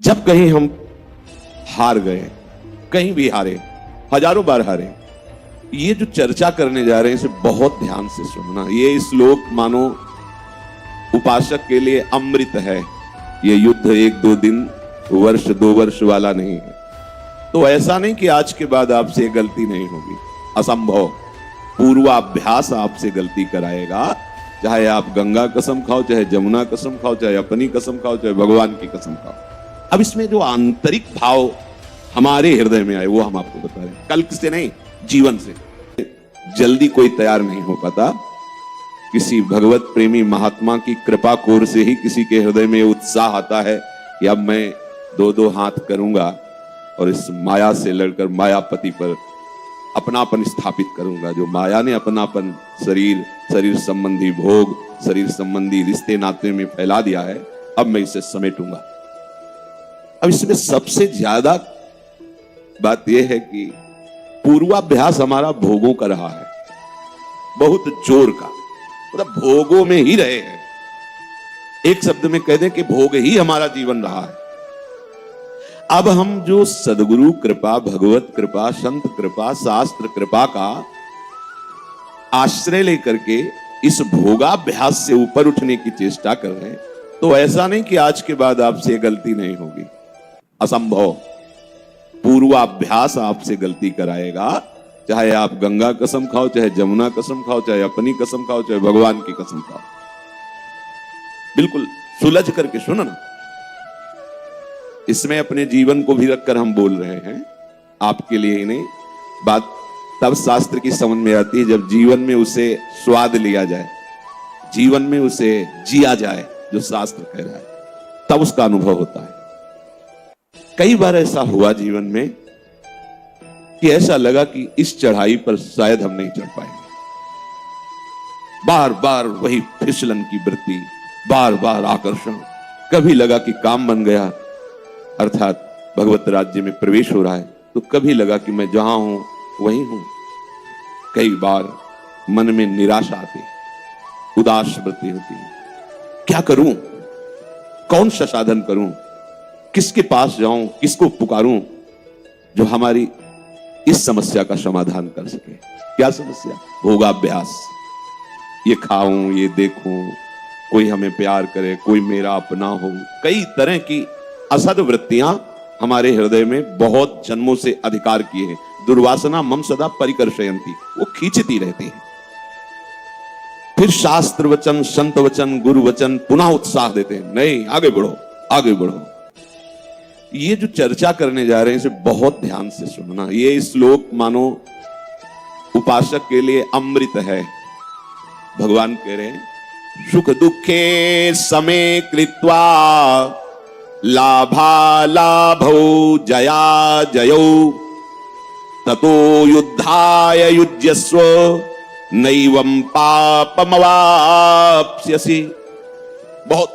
जब कहीं हम हार गए, कहीं भी हारे, हजारों बार हारे, ये जो चर्चा करने जा रहे हैं इसे बहुत ध्यान से सुनना। ये श्लोक मानो उपासक के लिए अमृत है। ये युद्ध एक दो दिन, वर्ष दो वर्ष वाला नहीं है। तो ऐसा नहीं कि आज के बाद आपसे गलती नहीं होगी, असंभव। पूर्वाभ्यास आपसे गलती कराएगा। चाहे आप गंगा कसम खाओ, चाहे जमुना कसम खाओ, चाहे अपनी कसम खाओ, चाहे भगवान की कसम खाओ। अब इसमें जो आंतरिक भाव हमारे हृदय में आए वो हम आपको बता रहे हैं, कल्प से नहीं, जीवन से। जल्दी कोई तैयार नहीं हो पाता। किसी भगवत प्रेमी महात्मा की कृपा कोर से ही किसी के हृदय में उत्साह आता है कि अब मैं दो दो हाथ करूंगा और इस माया से लड़कर मायापति पर अपनापन स्थापित करूंगा। जो माया ने अपनापन शरीर संबंधी भोग, शरीर संबंधी रिश्ते नाते में फैला दिया है, अब मैं इसे समेटूंगा। अब इसमें सबसे ज्यादा बात यह है कि पूर्वाभ्यास हमारा भोगों का रहा है, बहुत जोर का, मतलब भोगों में ही रहे हैं। एक शब्द में कह दें कि भोग ही हमारा जीवन रहा है। अब हम जो सदगुरु कृपा, भगवत कृपा, संत कृपा, शास्त्र कृपा का आश्रय लेकर के इस भोगाभ्यास से ऊपर उठने की चेष्टा कर रहे हैं, तो ऐसा नहीं कि आज के बाद आपसे गलती नहीं होगी, असंभव। पूर्वाभ्यास आपसे गलती कराएगा। चाहे आप गंगा कसम खाओ, चाहे जमुना कसम खाओ, चाहे अपनी कसम खाओ, चाहे भगवान की कसम खाओ। बिल्कुल सुलझ करके सुनो ना। इसमें अपने जीवन को भी रखकर हम बोल रहे हैं, आपके लिए ही नहीं। बात तब शास्त्र की समझ में आती है जब जीवन में उसे स्वाद लिया जाए, जीवन में उसे जिया जाए, जो शास्त्र कह रहा है, तब उसका अनुभव होता है। कई बार ऐसा हुआ जीवन में कि ऐसा लगा कि इस चढ़ाई पर शायद हम नहीं चढ़ पाएंगे। बार बार वही फिसलन की वृत्ति, बार बार आकर्षण। कभी लगा कि काम बन गया, अर्थात भगवत राज्य में प्रवेश हो रहा है, तो कभी लगा कि मैं जहां हूं वहीं हूं। कई बार मन में निराशा आती, उदास वृत्ति होती है। क्या करूं, कौन सा साधन करूं, किसके पास जाऊं, किसको पुकारूं जो हमारी इस समस्या का समाधान कर सके। क्या समस्या? भोगाभ्यास। ये खाऊं, ये देखूं, कोई हमें प्यार करे, कोई मेरा अपना हो। कई तरह की असद वृत्तियां हमारे हृदय में बहुत जन्मों से अधिकार किए हैं। दुर्वासना मम सदा परिकर्षयन्ति, वो खींचती रहती है। फिर शास्त्र वचन, संत वचन, गुरु वचन पुनः उत्साह देते हैं, नहीं आगे बढ़ो, आगे बढ़ो। ये जो चर्चा करने जा रहे हैं इसे बहुत ध्यान से सुनना। ये श्लोक मानो उपासक के लिए अमृत है। भगवान कह रहे हैं, सुख दुखे समे कृत्वा लाभा लाभौ जया जयौ ततो युद्धाय युज्यस्व नैवं पापमवाप्स्यसि। बहुत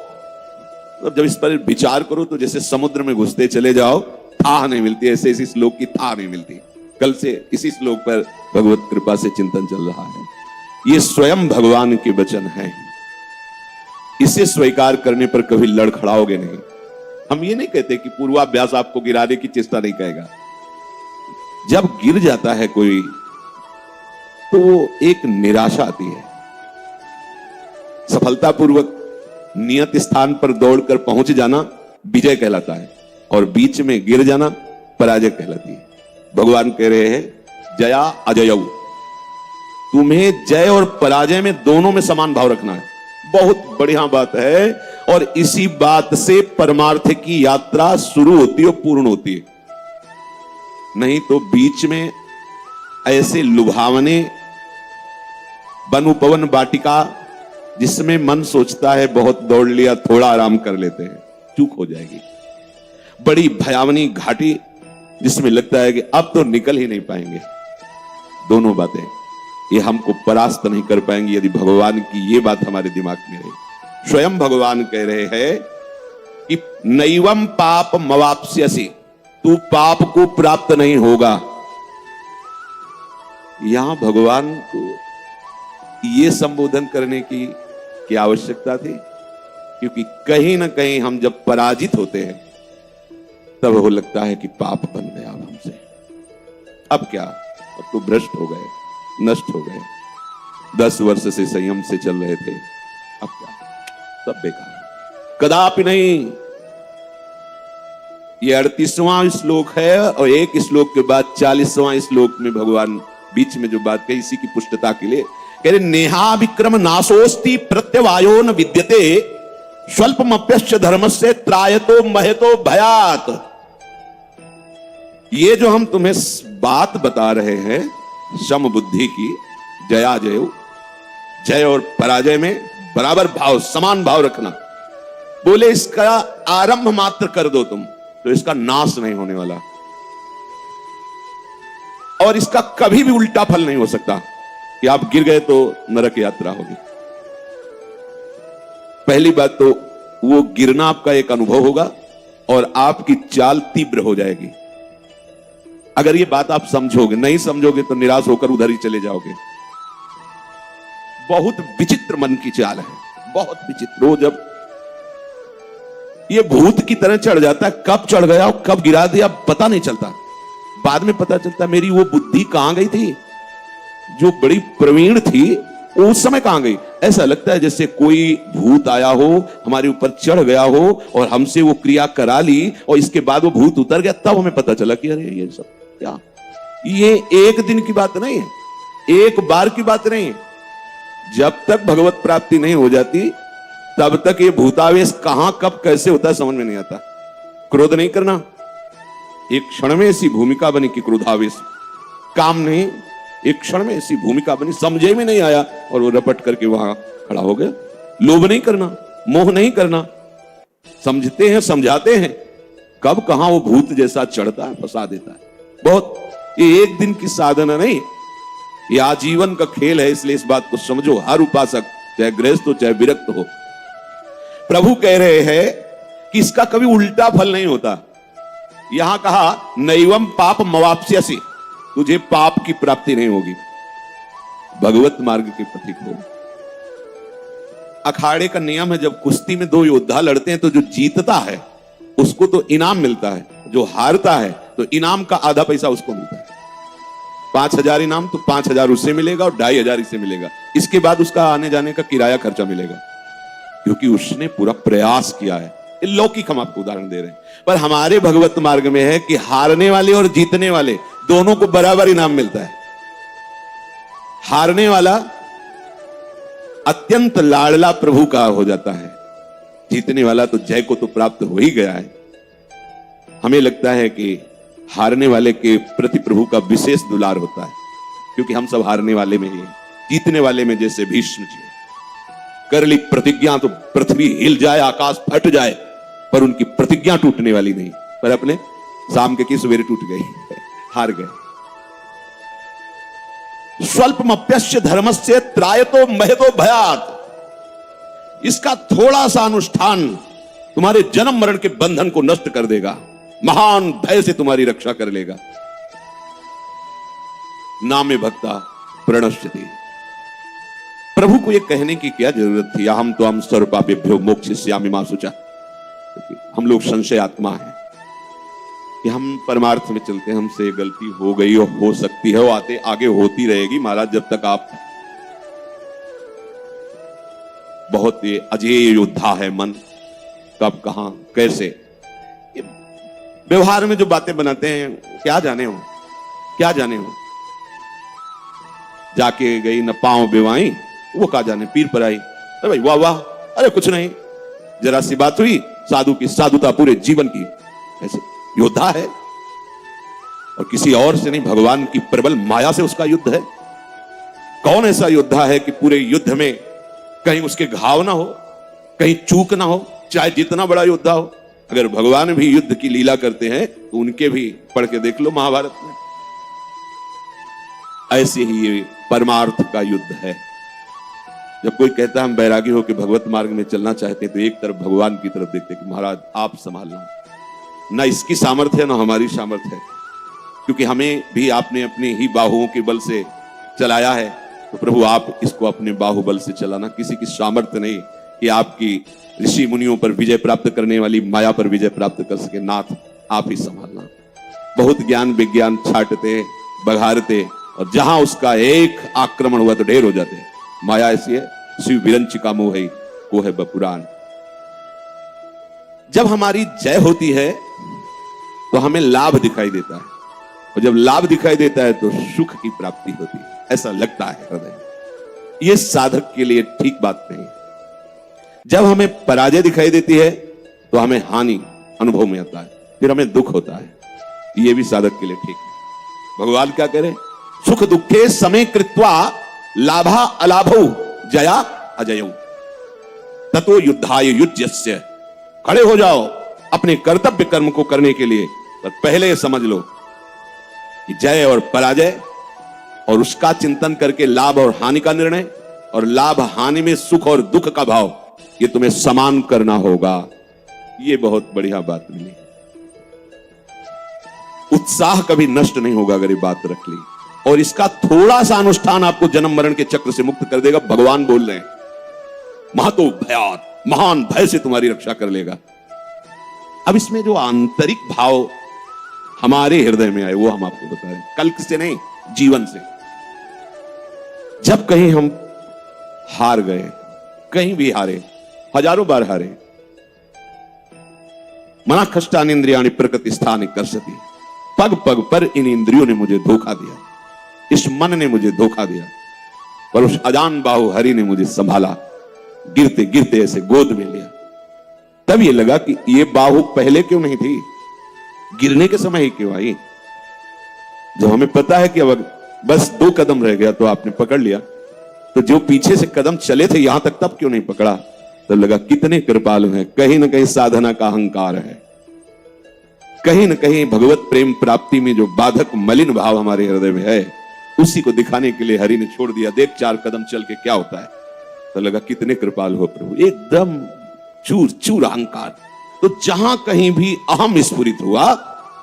जब इस पर विचार करो तो जैसे समुद्र में घुसते चले जाओ, थाह नहीं मिलती। ऐसे इसी श्लोक की थाह नहीं मिलती। कल से इसी श्लोक पर भगवत कृपा से चिंतन चल रहा है। ये स्वयं भगवान के वचन हैं। इसे स्वीकार करने पर कभी लड़खड़ाओगे नहीं। हम ये नहीं कहते कि पूर्वाभ्यास आपको गिराने की चेष्टा नहीं करेगा। जब गिर जाता है कोई तो एक निराशा आती है। सफलतापूर्वक नियत स्थान पर दौड़कर पहुंच जाना विजय कहलाता है, और बीच में गिर जाना पराजय कहलाती है। भगवान कह रहे हैं, जया अजयौ। तुम्हें जय और पराजय में दोनों में समान भाव रखना है। बहुत बढ़िया बात है। और इसी बात से परमार्थ की यात्रा शुरू होती है और पूर्ण होती है। नहीं तो बीच में ऐसे लुभावने वन उपवन वाटिका जिसमें मन सोचता है बहुत दौड़ लिया, थोड़ा आराम कर लेते हैं, चूक हो जाएगी। बड़ी भयावनी घाटी जिसमें लगता है कि अब तो निकल ही नहीं पाएंगे। दोनों बातें ये हमको परास्त नहीं कर पाएंगी यदि भगवान की ये बात हमारे दिमाग में रहे। स्वयं भगवान कह रहे हैं कि नैवं पाप मवाप्स्यसि, तू पाप को प्राप्त नहीं होगा। यहां भगवान को ये संबोधन करने की क्या आवश्यकता थी? क्योंकि कहीं ना कहीं हम जब पराजित होते हैं तब वो लगता है कि पाप बन गया अब हमसे। अब क्या, अब तो भ्रष्ट हो गए, नष्ट हो गए। 10 वर्ष से संयम से चल रहे थे, अब क्या, सब बेकार। कदापि नहीं। ये 38वां श्लोक है और एक श्लोक के बाद 40वां श्लोक में भगवान बीच में जो बात कही इसी की पुष्टता के लिए कह रहे, नेहा विक्रम नाशोस्ति प्रत्यवायो न विद्यते स्वल्पमप्यश्च धर्मस्य त्रायतो महतो भयात। ये जो हम तुम्हें बात बता रहे हैं सम बुद्धि की, जया जय, जय और पराजय में बराबर भाव, समान भाव रखना। बोले इसका आरंभ मात्र कर दो तुम तो इसका नाश नहीं होने वाला, और इसका कभी भी उल्टा फल नहीं हो सकता कि आप गिर गए तो नरक यात्रा होगी। पहली बात तो वो गिरना आपका एक अनुभव होगा और आपकी चाल तीव्र हो जाएगी। अगर ये बात आप समझोगे, नहीं समझोगे तो निराश होकर उधर ही चले जाओगे। बहुत विचित्र मन की चाल है, बहुत विचित्र। वो जब ये भूत की तरह चढ़ जाता है, कब चढ़ गया और कब गिरा दिया पता नहीं चलता। बाद में पता चलता मेरी वो बुद्धि कहां गई थी, जो बड़ी प्रवीण थी उस समय कहां गई। ऐसा लगता है जैसे कोई भूत आया हो, हमारे ऊपर चढ़ गया हो और हमसे वो क्रिया करा ली और इसके बाद वो भूत उतर गया, तब हमें पता चला कि अरे ये सब क्या। ये एक दिन की बात नहीं है, एक बार की बात नहीं है। जब तक भगवत प्राप्ति नहीं हो जाती तब तक ये भूतावेश कहां कब कैसे होता है समझ में नहीं आता। क्रोध नहीं करना, एक क्षण में ऐसी भूमिका बनी कि क्रोधावेश, काम नहीं, एक क्षण में ऐसी भूमिका बनी, समझे में नहीं आया और वो रपट करके वहां खड़ा हो गया। लोभ नहीं करना, मोह नहीं करना, समझते हैं समझाते हैं, कब कहां वो भूत जैसा चढ़ता है, फंसा देता है। बहुत, ये एक दिन की साधना नहीं, ये आजीवन का खेल है। इसलिए इस बात को समझो, हर उपासक चाहे गृहस्थ हो चाहे विरक्त हो, प्रभु कह रहे हैं कि इसका कभी उल्टा फल नहीं होता। यहां कहा नैवम पाप मवाप्स्यसि, तुझे पाप की प्राप्ति नहीं होगी, भगवत मार्ग के पथिक हो। अखाड़े का नियम है, जब कुश्ती में दो योद्धा लड़ते हैं तो जो जीतता है उसको तो इनाम मिलता है, जो हारता है तो इनाम का आधा पैसा उसको मिलता है। 5,000 इनाम तो 5,000 उससे मिलेगा और 2,500 इससे मिलेगा। इसके बाद उसका आने जाने का किराया खर्चा मिलेगा, क्योंकि उसने पूरा प्रयास किया है। लौकिक हम आपको उदाहरण दे रहे हैं, पर हमारे भगवत मार्ग में है कि हारने वाले और जीतने वाले दोनों को बराबर इनाम मिलता है। हारने वाला अत्यंत लाडला प्रभु का हो जाता है, जीतने वाला तो जय को तो प्राप्त हो ही गया है। हमें लगता है कि हारने वाले के प्रति प्रभु का विशेष दुलार होता है, क्योंकि हम सब हारने वाले में ही हैं। जीतने वाले में जैसे भीष्म जी कर ली प्रतिज्ञा तो पृथ्वी हिल जाए, आकाश फट जाए, पर उनकी प्रतिज्ञा टूटने वाली नहीं। पर अपने शाम के की सवेरे टूट गई, हार गए। स्वल्पमप्यस्य धर्मस्य त्रायतो महतो भयात, इसका थोड़ा सा अनुष्ठान तुम्हारे जन्म मरण के बंधन को नष्ट कर देगा, महान भय से तुम्हारी रक्षा कर लेगा। नामे भक्ता प्रणश्यति। प्रभु को यह कहने की क्या जरूरत थी, हम तो हम सर्वपापेभ्यो मोक्षयिष्यामि मा शुचा। हम लोग संशय आत्मा है कि हम परमार्थ में चलते हैं, हमसे गलती हो गई और हो सकती है, वो आते आगे होती रहेगी महाराज। जब तक आप, बहुत ये अजेय योद्धा है मन, कब कहां कैसे व्यवहार में जो बातें बनाते हैं, क्या जाने हो, क्या जाने हो। जाके गई न पांव बेवाई, वो क्या जाने पीर पर आई, अरे भाई वाह वाह, अरे कुछ नहीं, जरा सी बात हुई, साधु की साधुता पूरे जीवन की। ऐसे योद्धा है, और किसी और से नहीं, भगवान की प्रबल माया से उसका युद्ध है। कौन ऐसा योद्धा है कि पूरे युद्ध में कहीं उसके घाव ना हो, कहीं चूक ना हो, चाहे जितना बड़ा योद्धा हो। अगर भगवान भी युद्ध की लीला करते हैं तो उनके भी पढ़ के देख लो महाभारत में। ऐसे ही ये परमार्थ का युद्ध है। जब कोई कहता है हम बैरागी होकर भगवत मार्ग में चलना चाहते हैं, तो एक तरफ भगवान की तरफ देखते कि महाराज आप संभालना, ना इसकी सामर्थ्य है ना हमारी सामर्थ्य है, क्योंकि हमें भी आपने अपने ही बाहुओं के बल से चलाया है। तो प्रभु आप इसको अपने बाहुबल से चलाना, किसी की सामर्थ्य नहीं कि आपकी ऋषि मुनियों पर विजय प्राप्त करने वाली माया पर विजय प्राप्त कर सके। नाथ आप ही संभालना। बहुत ज्ञान विज्ञान छाटते बघारते और जहां उसका एक आक्रमण हुआ तो ढेर हो जाते। माया ऐसी है, शिव विरंच का मोह है वो है बपुराण। जब हमारी जय होती है तो हमें लाभ दिखाई देता है, और जब लाभ दिखाई देता है तो सुख की प्राप्ति होती है, ऐसा लगता है हृदय। यह साधक के लिए ठीक बात नहीं। जब हमें पराजय दिखाई देती है तो हमें हानि अनुभव में आता है, फिर हमें दुख होता है, यह भी साधक के लिए ठीक है। भगवान क्या करें, सुख दुखे समय कृत्वा लाभा अलाभौ जया अजयौ ततो युद्धाय युज्यस्य। खड़े हो जाओ अपने कर्तव्य कर्म को करने के लिए, पर पहले समझ लो कि जय और पराजय और उसका चिंतन करके लाभ और हानि का निर्णय, और लाभ हानि में सुख और दुख का भाव, ये तुम्हें समान करना होगा। ये बहुत बढ़िया बात मिली। उत्साह कभी नष्ट नहीं होगा अगर ये बात रख ली, और इसका थोड़ा सा अनुष्ठान आपको जन्म मरण के चक्र से मुक्त कर देगा। भगवान बोल रहे हैं, महतो भयात, महान भय से तुम्हारी रक्षा कर लेगा। अब इसमें जो आंतरिक भाव हमारे हृदय में आए वो हम आपको बता रहे हैं, कल्क से नहीं, जीवन से। जब कहीं हम हार गए, कहीं भी हारे, हजारों बार हारे, मना खष्टानि इंद्रियाणि प्रकृति स्थानि कर्षति, पग पग पर इन इंद्रियों ने मुझे धोखा दिया, इस मन ने मुझे धोखा दिया, पर उस अजान बाहु हरि ने मुझे संभाला, गिरते गिरते ऐसे गोद में लिया। तब ये लगा कि ये बाहु पहले क्यों नहीं थी, गिरने के समय ही क्यों आई। जब हमें पता है कि अब बस 2 कदम रह गया तो आपने पकड़ लिया, तो जो पीछे से कदम चले थे यहां तक तब क्यों नहीं पकड़ा। तब लगा कितने कृपालु हैं। कहीं ना कहीं साधना का अहंकार है, कहीं ना कहीं भगवत प्रेम प्राप्ति में जो बाधक मलिन भाव हमारे हृदय में है, उसी को दिखाने के लिए हरि ने छोड़ दिया। देख 4 कदम चल के क्या होता है। तो लगा कितने कृपालु हो प्रभु, एकदम चूर चूर अहंकार। तो जहां कहीं भी अहम स्फुरित हुआ,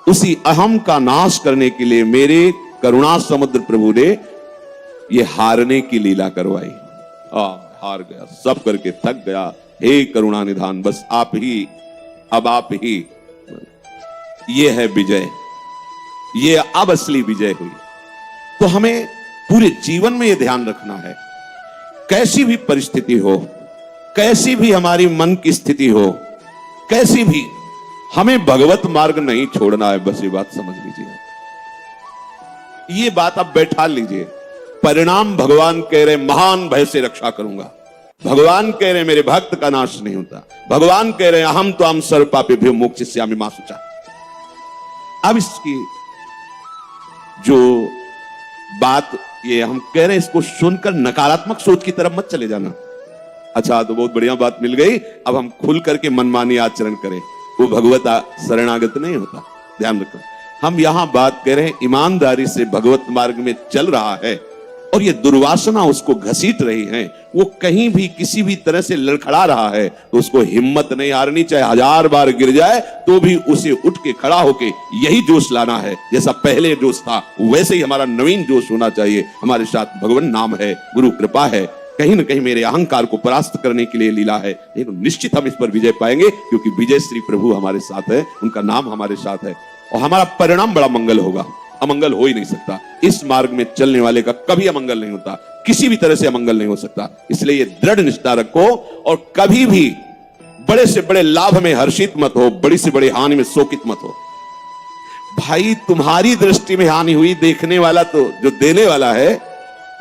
उसी अहम का नाश करने के लिए मेरे करुणा समुद्र प्रभु ने ये हारने की लीला करवाई। हार गया, सब करके थक गया। हे करुणा निधान, बस आप ही, अब आप ही। ये है विजय, ये अब असली विजय हुई। तो हमें पूरे जीवन में ये ध्यान रखना है, कैसी भी परिस्थिति हो, कैसी भी हमारी मन की स्थिति हो, कैसी भी, हमें भगवत मार्ग नहीं छोड़ना है। बस ये बात समझ लीजिए, ये बात आप बैठा लीजिए। परिणाम भगवान कह रहे महान भय से रक्षा करूंगा, भगवान कह रहे मेरे भक्त का नाश नहीं होता, भगवान कह रहे हम तो हम सर्व पापेभ्यो मोक्षयिष्यामि मा शुचा। अब इसकी जो बात ये हम कह रहे हैं, इसको सुनकर नकारात्मक सोच की तरफ मत चले जाना। अच्छा तो बहुत बढ़िया बात मिल गई, अब हम खुल करके मनमानी आचरण करें, वो भगवत शरणागत नहीं होता। ध्यान रखो, हम यहां बात कह रहे हैं ईमानदारी से भगवत मार्ग में चल रहा है, और ये दुर्वासना उसको घसीट रही है, वो कहीं भी किसी भी तरह से लड़खड़ा रहा है, तो उसको हिम्मत नहीं हारनी। चाहे 1000 बार गिर जाए तो भी उसे उठ के खड़ा होके यही जोश लाना है। जैसा पहले जोश था वैसे ही हमारा नवीन जोश होना चाहिए। हमारे साथ भगवान नाम है, गुरु कृपा है, कहीं ना कहीं मेरे अहंकार को परास्त करने के लिए लीला है। लेकिन निश्चित हम इस पर विजय पाएंगे, क्योंकि विजय श्री प्रभु हमारे साथ है, उनका नाम हमारे साथ है, और हमारा परिणाम बड़ा मंगल होगा। अमंगल हो ही नहीं सकता। इस मार्ग में चलने वाले का कभी अमंगल नहीं होता, किसी भी तरह से अमंगल नहीं हो सकता। इसलिए ये दृढ़ निष्ठा रखो, और कभी भी बड़े से बड़े लाभ में हर्षित मत हो, बड़ी से बड़ी हानि में शोकित मत हो। भाई तुम्हारी दृष्टि में हानि हुई, देखने वाला तो जो देने वाला है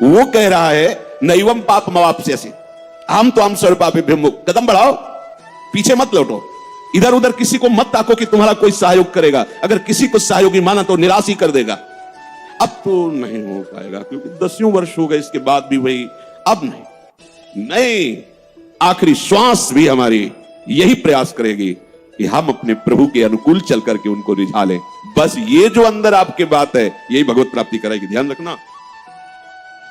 वो कह रहा है नैवम पाप मवाप्स्यसि, हम तो हम सर्व पापेभ्यो मोक्षयिष्यामि। कदम बढ़ाओ, पीछे मत लौटो, इधर उधर किसी को मत ताको कि तुम्हारा कोई सहयोग करेगा। अगर किसी को सहयोगी माना तो निराश ही कर देगा। अब तो नहीं हो पाएगा, क्योंकि 10 वर्ष हो गए, इसके बाद भी वही, अब नहीं। आखिरी श्वास भी हमारी यही प्रयास करेगी कि हम अपने प्रभु के अनुकूल चल करके उनको रिझा लें। बस ये जो अंदर आपके बात है, यही भगवत प्राप्ति कराएगी। ध्यान रखना।